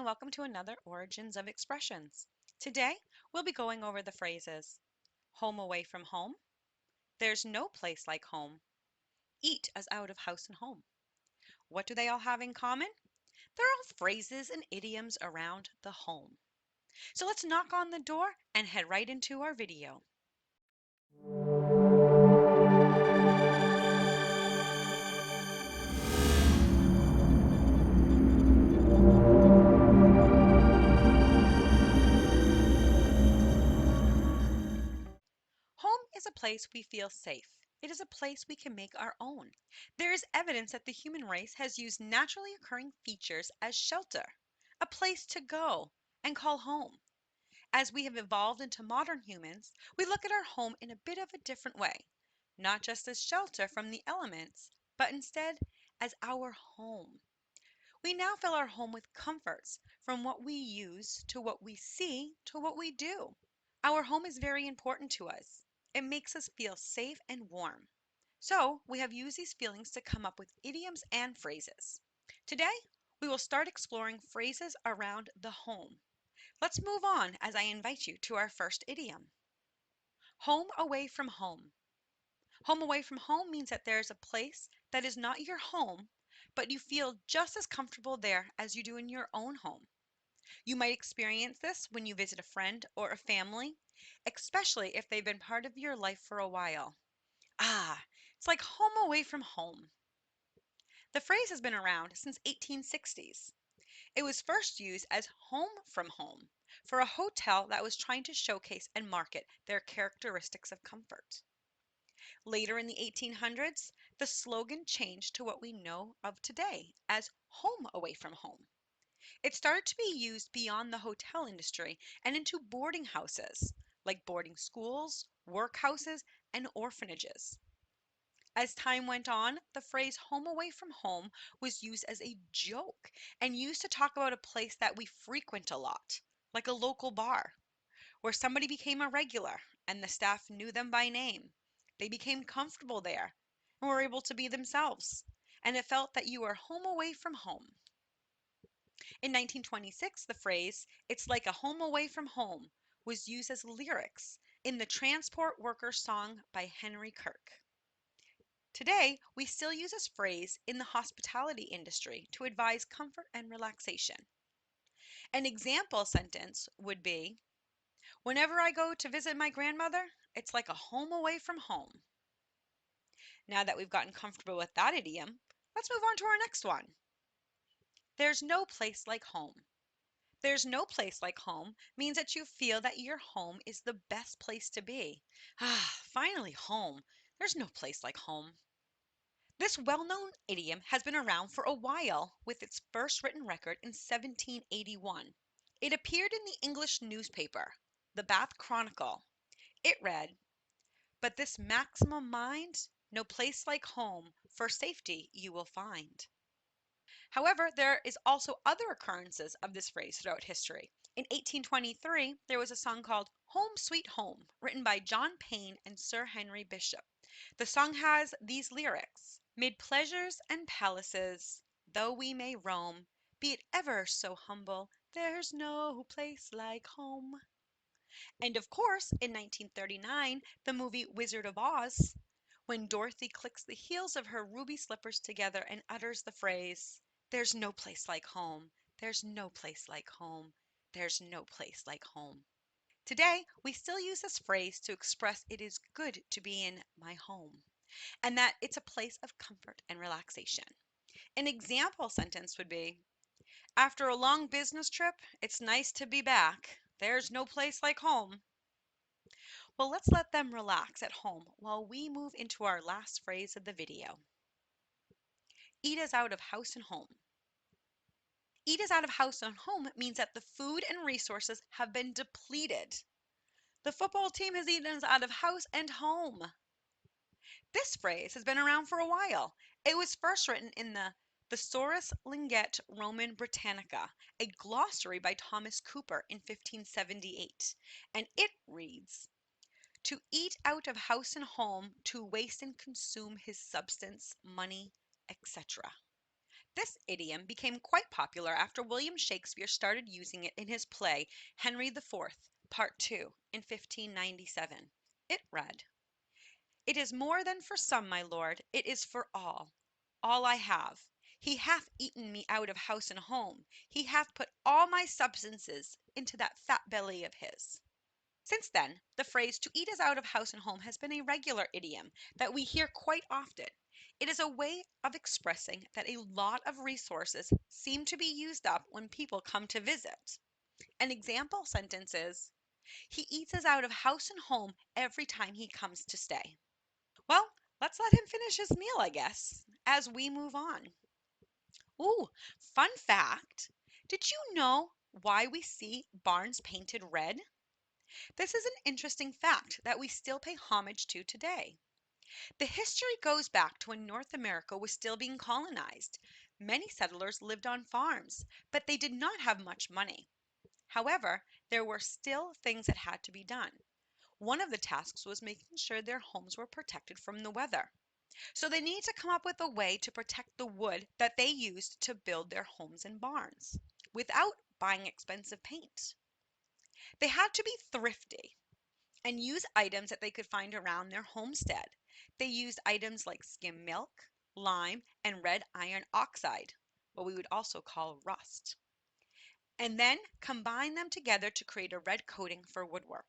and welcome to another Origins of Expressions. Today, we'll be going over the phrases home away from home, there's no place like home, eat as out of house and home. What do they all have in common? They're all phrases and idioms around the home. So let's knock on the door and head right into our video. Home is a place we feel safe. It is a place we can make our own. There is evidence that the human race has used naturally occurring features as shelter, a place to go and call home. As we have evolved into modern humans, we look at our home in a bit of a different way, not just as shelter from the elements, but instead as our home. We now fill our home with comforts, from what we use to what we see to what we do. Our home is very important to us. It makes us feel safe and warm. So, we have used these feelings to come up with idioms and phrases. Today, we will start exploring phrases around the home. Let's move on as I invite you to our first idiom. Home away from home. Home away from home means that there is a place that is not your home, but you feel just as comfortable there as you do in your own home. You might experience this when you visit a friend or a family, especially if they've been part of your life for a while. It's like home away from home. The phrase has been around since 1860s. It was first used as home from home for a hotel that was trying to showcase and market their characteristics of comfort. Later in the 1800s, the slogan changed to what we know of today as home away from home. It started to be used beyond the hotel industry and into boarding houses, like boarding schools, workhouses, and orphanages. As time went on, the phrase home away from home was used as a joke and used to talk about a place that we frequent a lot, like a local bar, where somebody became a regular and the staff knew them by name. They became comfortable there and were able to be themselves, and it felt that you were home away from home. In 1926, the phrase, it's like a home away from home, was used as lyrics in the Transport Workers song by Henry Kirk. Today, we still use this phrase in the hospitality industry to advise comfort and relaxation. An example sentence would be, whenever I go to visit my grandmother, it's like a home away from home. Now that we've gotten comfortable with that idiom, let's move on to our next one. There's no place like home. There's no place like home means that you feel that your home is the best place to be. Finally home. There's no place like home. This well-known idiom has been around for a while, with its first written record in 1781. It appeared in the English newspaper, the Bath Chronicle. It read, "But this maximum mind, no place like home, for safety you will find." However, there is also other occurrences of this phrase throughout history. In 1823, there was a song called Home Sweet Home, written by John Payne and Sir Henry Bishop. The song has these lyrics: "Mid pleasures and palaces, though we may roam, be it ever so humble, there's no place like home." And of course, in 1939, the movie Wizard of Oz, when Dorothy clicks the heels of her ruby slippers together and utters the phrase, "There's no place like home, there's no place like home, there's no place like home." Today, we still use this phrase to express it is good to be in my home and that it's a place of comfort and relaxation. An example sentence would be, after a long business trip, it's nice to be back. There's no place like home. Well, let's let them relax at home while we move into our last phrase of the video. Eat as out of house and home. Eat as out of house and home means that the food and resources have been depleted. The football team has eaten us out of house and home. This phrase has been around for a while. It was first written in the Thesaurus Linguet Roman Britannica, a glossary by Thomas Cooper in 1578, and it reads, "To eat out of house and home, to waste and consume his substance, money, etc." This idiom became quite popular after William Shakespeare started using it in his play Henry IV, Part 2, in 1597. It read, "It is more than for some, my lord, it is for all I have. He hath eaten me out of house and home. He hath put all my substances into that fat belly of his." Since then, the phrase to eat us out of house and home has been a regular idiom that we hear quite often. It is a way of expressing that a lot of resources seem to be used up when people come to visit. An example sentence is, "He eats us out of house and home every time he comes to stay." Well, let's let him finish his meal, I guess, as we move on. Ooh, fun fact. Did you know why we see barns painted red? This is an interesting fact that we still pay homage to today. The history goes back to when North America was still being colonized. Many settlers lived on farms, but they did not have much money. However, there were still things that had to be done. One of the tasks was making sure their homes were protected from the weather. So they needed to come up with a way to protect the wood that they used to build their homes and barns without buying expensive paint. They had to be thrifty and use items that they could find around their homestead. They used items like skim milk, lime, and red iron oxide, what we would also call rust, and then combine them together to create a red coating for woodwork.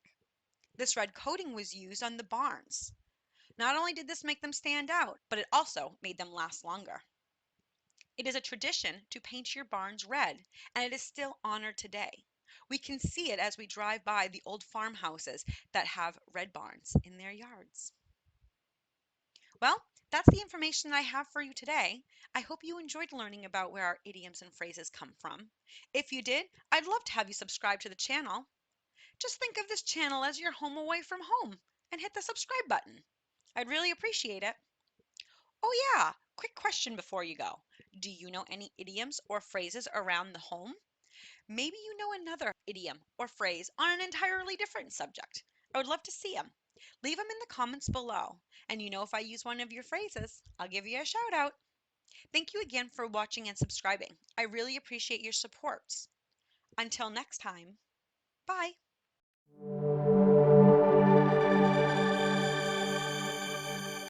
This red coating was used on the barns. Not only did this make them stand out, but it also made them last longer. It is a tradition to paint your barns red, and it is still honored today. We can see it as we drive by the old farmhouses that have red barns in their yards. Well, that's the information that I have for you today. I hope you enjoyed learning about where our idioms and phrases come from. If you did, I'd love to have you subscribe to the channel. Just think of this channel as your home away from home and hit the subscribe button. I'd really appreciate it. Oh yeah, quick question before you go. Do you know any idioms or phrases around the home? Maybe you know another idiom or phrase on an entirely different subject. I would love to see them. Leave them in the comments below. And if I use one of your phrases, I'll give you a shout out. Thank you again for watching and subscribing. I really appreciate your support. Until next time, bye.